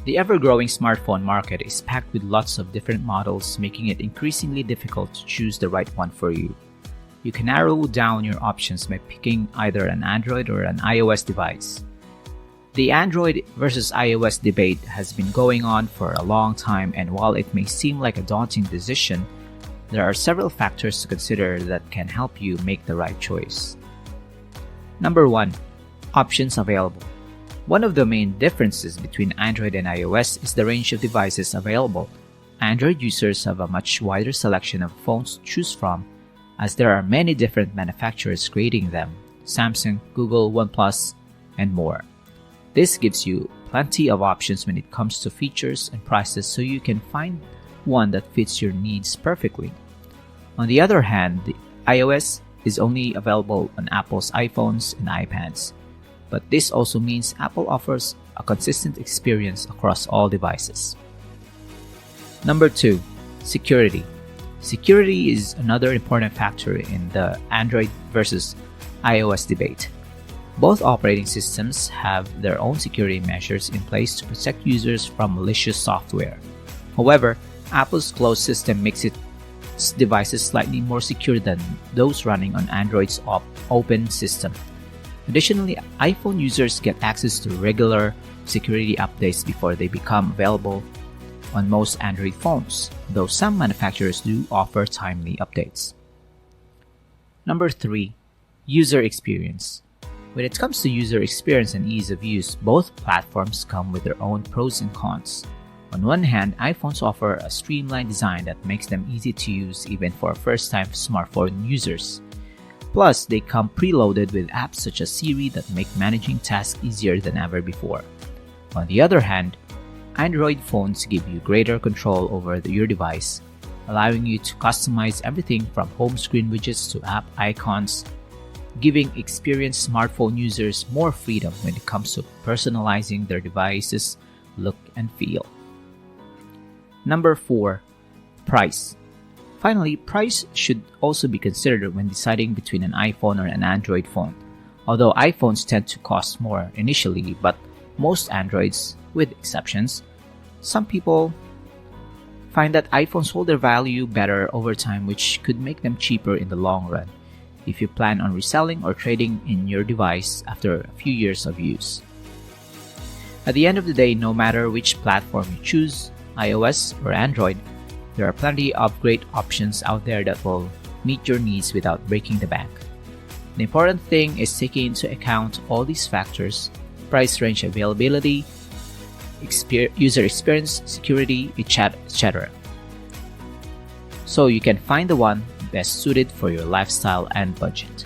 The ever-growing smartphone market is packed with lots of different models, making it increasingly difficult to choose the right one for you. You can narrow down your options by picking either an Android or an iOS device. The Android versus iOS debate has been going on for a long time, and while it may seem like a daunting decision, there are several factors to consider that can help you make the right choice. Number 1. Options available. One of the main differences between Android and iOS is the range of devices available. Android users have a much wider selection of phones to choose from, as there are many different manufacturers creating them: Samsung, Google, OnePlus, and more. This gives you plenty of options when it comes to features and prices, so you can find one that fits your needs perfectly. On the other hand, the iOS is only available on Apple's iPhones and iPads, but this also means Apple offers a consistent experience across all devices. Number 2. Security. Security is another important factor in the Android versus iOS debate. Both operating systems have their own security measures in place to protect users from malicious software. However, Apple's closed system makes its devices slightly more secure than those running on Android's open system. Additionally, iPhone users get access to regular security updates before they become available on most Android phones, though some manufacturers do offer timely updates. Number 3. User experience. When it comes to user experience and ease of use, both platforms come with their own pros and cons. On one hand, iPhones offer a streamlined design that makes them easy to use even for first-time smartphone users. Plus, they come preloaded with apps such as Siri that make managing tasks easier than ever before. On the other hand, Android phones give you greater control over your device, allowing you to customize everything from home screen widgets to app icons, giving experienced smartphone users more freedom when it comes to personalizing their device's look and feel. Number 4. Price. Finally, price should also be considered when deciding between an iPhone or an Android phone. Although iPhones tend to cost more initially, but most Androids, with exceptions, some people find that iPhones hold their value better over time, which could make them cheaper in the long run if you plan on reselling or trading in your device after a few years of use. At the end of the day, no matter which platform you choose, iOS or Android, there are plenty of great options out there that will meet your needs without breaking the bank. The important thing is taking into account all these factors: price range, availability, user experience, security, etc. So you can find the one best suited for your lifestyle and budget.